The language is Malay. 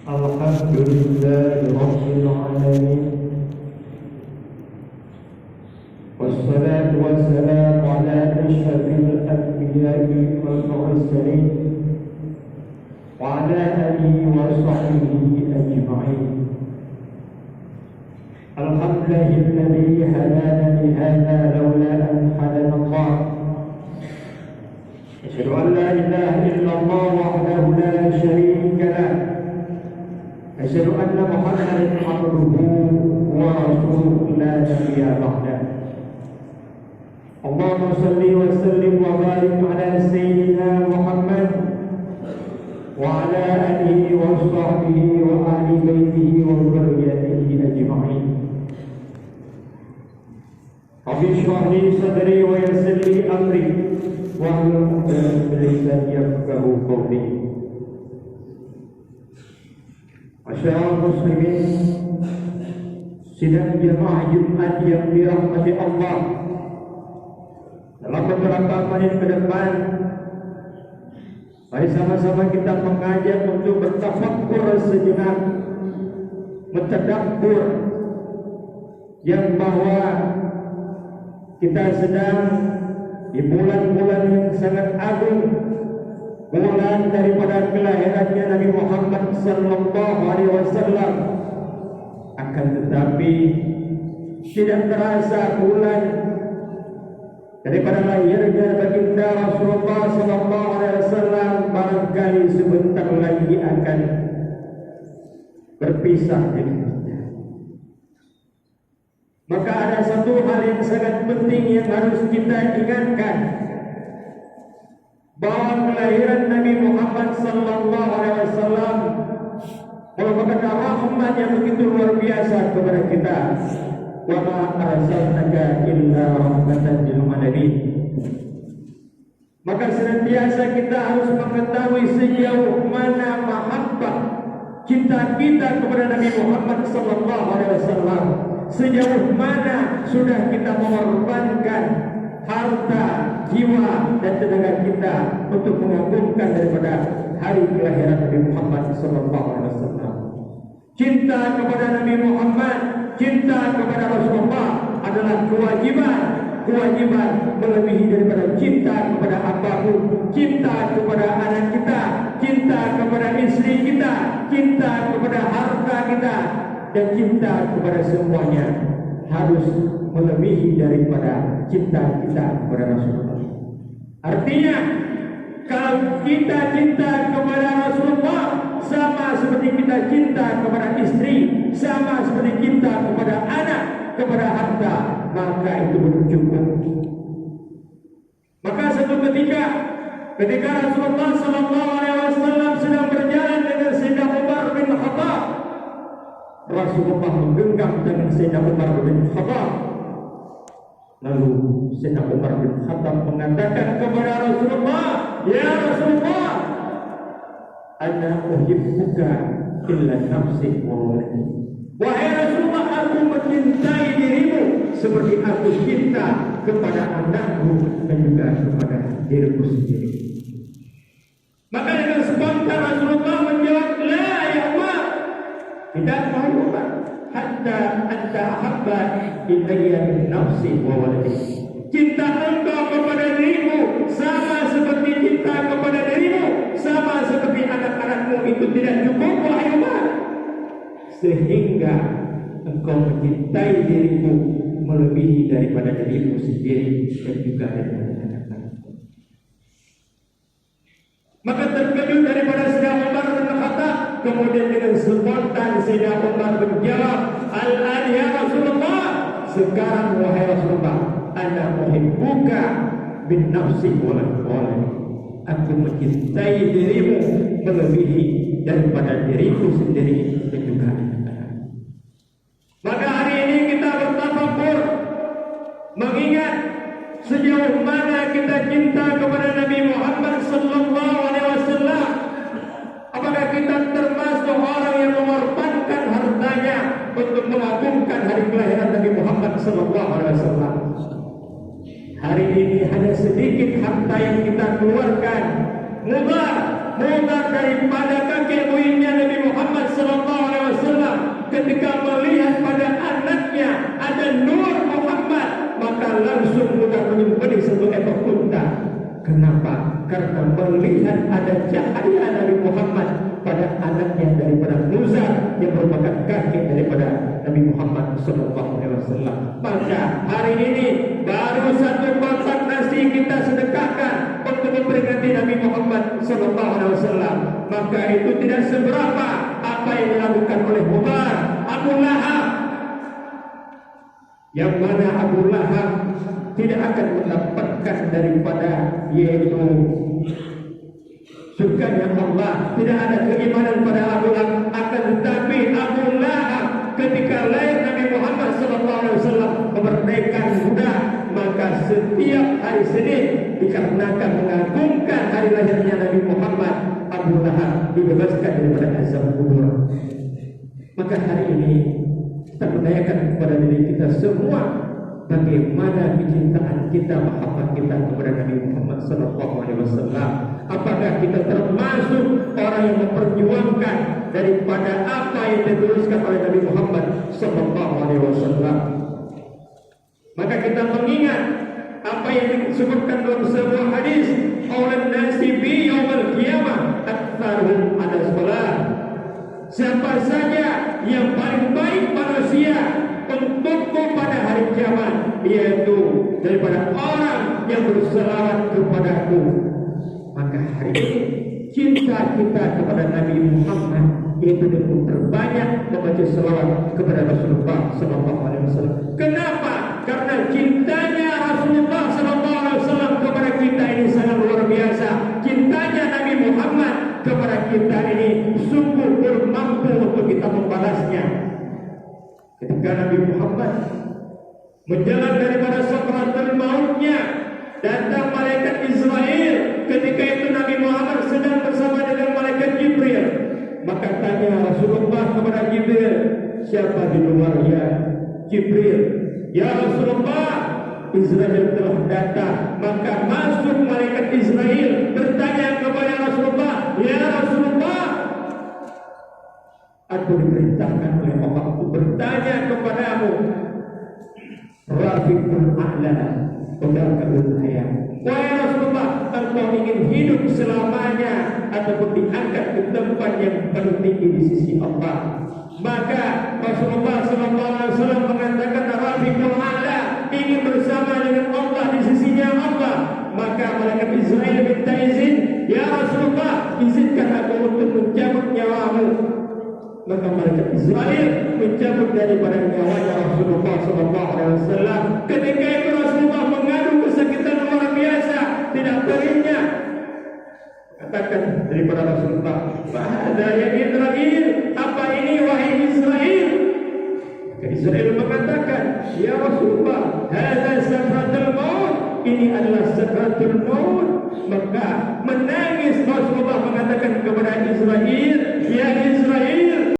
الحمد لله رب العالمين، والصلاة والسلام على أشرف الأنبياء والمرسلين وعلى آله وصحبه أجمعين. الحمد لله الذي هدانا لهذا لولا أن هدانا الله. أشهد أن لا إله إلا الله وحده لا شريك له. أشهد أن محمدا عبده ورسوله لا نبي بعده. اللهم صل وسلم وبارك على سيدنا محمد وعلى آله وصحبه وآل بيته وذريته أجمعين. رب اشرح لي صدري ويسر لي أمري واحلل عقدة من لساني يفقهوا قولي. Masyaallah muslimin, sidang jemaah Jumat yang dirahmati Allah. Dalam beberapa menit ke depan, mari sama-sama kita mengajak untuk bertafakkur sejenak, mentadabur yang bahwa kita sedang di bulan-bulan yang sangat agung, bulan daripada kelahirannya Nabi Muhammad sallallahu alaihi wasallam. Akan tetapi tidak terasa bulan daripada lahirnya baginda Rasulullah sallallahu alaihi wasallam barangkali sebentar lagi akan berpisah dengan kita. Maka ada satu hal yang sangat penting yang harus kita ingatkan, bahwa kelahiran Nabi Muhammad sallallahu alaihi wasallam merupakan rahmat yang begitu luar biasa kepada kita. Wa ma arsalnaka illa rahmatan lil alamin. Maka senantiasa kita harus mengetahui sejauh mana mahabbah cinta kita kepada Nabi Muhammad sallallahu alaihi wasallam, sejauh mana sudah kita mengorbankan harta, jiwa dan tenaga kita untuk mengagungkan daripada hari kelahiran Nabi Muhammad sallallahu alaihi wasallam. Cinta kepada Nabi Muhammad, cinta kepada Rasulullah adalah kewajiban melebihi daripada cinta kepada apapun, cinta kepada anak kita, cinta kepada istri kita, cinta kepada harta kita, dan cinta kepada semuanya harus melebihi daripada cinta kita kepada Rasulullah. Artinya, kalau kita cinta kepada Rasulullah sama seperti kita cinta kepada istri, sama seperti cinta kepada anak, kepada harta, maka itu belum cukup. Maka satu ketika Rasulullah sallallahu alaihi wasallam sedang berjalan dengan Sayyidina Umar bin Khattab, Rasulullah menggenggam tangan Sayyidina Umar bin Khattab. Lalu Sayyidina Umar bin Khattab mengatakan kepada Rasulullah, "Ya Rasulullah, ana uhibbuka illa nafsi wa waladi." Wahai Rasulullah, aku mencintai dirimu seperti aku cinta kepada anakku dan juga kepada diriku sendiri. Maka dengan spontan Rasulullah menjawab, "La ya Umar, tidak wahai Umar, hatta anta ahabba ilayya min nafsi wa waladi." Cinta engkau kepada dirimu sama seperti cinta kepada dirimu, sama seperti anak-anakmu itu tidak cukup wahai Umar, sehingga engkau mencintai dirimu melebihi daripada dirimu sendiri dan juga daripada anak-anakmu. Maka terkejut daripada Sayyidina Umar bin Khattab, kemudian dengan spontan Sayyidina Umar menjawab, "Al-an ya Rasulullah, sekarang wahai Rasulullah, ana uhibbuka bin nafsi wal waladi." Aku mencintai dirimu melebihi daripada diriku sendiri dan juga anak-anak. Maka hari ini kita bertafakkur, mengingat sejauh mana kita cinta kepada Nabi Muhammad sallallahu alaihi wasallam. Apakah kita termasuk orang yang mengorbankan hartanya untuk mengagungkan hari kelahiran Nabi Muhammad sallallahu alaihi wasallam? Hari ini hanya sedikit harta yang kita keluarkan, mudar daripada kakek buyutnya Nabi Muhammad Sallallahu Alaihi Wasallam ketika melihat pada anaknya ada Nur Muhammad, maka langsung mudah menyembelih satu ekor unta. Kenapa? Karena melihat ada cahaya Nabi Muhammad pada anaknya daripada Musa yang merupakan kakek daripada Nabi Muhammad Sallallahu Alaihi Wasallam. Maka hari ini baru satu kotak nasi kita sedekahkan untuk memperingati Nabi Muhammad Sallallahu Alaihi Wasallam. Maka itu tidak seberapa apa yang dilakukan oleh Umar, Abu Lahab, yang mana Abu Lahab tidak akan mendapatkan daripada yaitu surganya Allah. Tidak ada keimanan pada Abu Lahab, akan tetapi Abu Lahab ketika lahir Nabi Muhammad SAW memerdekakan budak, maka setiap hari Senin dikarenakan mengagungkan hari lahirnya Nabi Muhammad, Abu Lahab dibebaskan daripada azab kubur. Maka hari ini kita menanyakan kepada diri kita semua, bagaimana kecintaan kita, mahabbah kita kepada Nabi Muhammad SAW. Apakah kita termasuk orang yang memperjuangkan daripada apa yang dituliskan oleh Nabi Muhammad SAW? Maka kita mengingat apa yang disebutkan dalam sebuah hadis, "Aulan nasi bi yaumil qiyamah aktsaruhum ala shalah." Siapa saja yang paling baik manusia untukku pada hari kiamat, yaitu daripada orang yang berselawat kepadaku. Maka hari ini cinta kita kepada Nabi Muhammad itu dengan terbanyak membaca selawat kepada Rasulullah SAW. Kenapa? Karena cintanya Rasulullah SAW kepada kita ini sangat luar biasa. Cintanya Nabi Muhammad kepada kita ini sungguh bermampu untuk kita membalasnya. Ketika Nabi Muhammad menjalan daripada sakaratul mautnya, datang malaikat Israel. Ketika itu Nabi Muhammad sedang bersama dengan malaikat Jibril. Maka tanya Rasulullah kepada Jibril, "Siapa di luar ya Jibril?" "Ya Rasulullah, Israel telah datang." Maka masuk malaikat Israel bertanya kepada Rasulullah, "Ya Rasulullah, aku diperintahkan oleh Allah untuk bertanya kepadamu, Rafiqul A'la, Qadakul Hayat. Wahai Rasulullah, engkau ingin hidup selamanya ataupun diangkat ke tempat yang paling tinggi di sisi Allah?" Maka Rasulullah SAW mengatakan, Rafiqul A'la, ingin bersama dengan Allah di sisinya Allah. Maka malaikat Israel minta izin, "Ya Rasulullah, izinkan aku untuk mencabut nyawamu." Maka malaikat Israel mencabut daripada nyawanya Rasulullah SAW. Ketika itu Rasulullah mengadu kesakitan luar biasa, tidak perihnya. Katakan daripada Rasulullah, "Bahada ya Israel, apa ini wahai Israel?" Maka Israel mengatakan, "Ya Rasulullah, hada sakratul maut, ini adalah sakratul maut." Maka menangis Rasulullah mengatakan kepada Israel, "Ya Israel,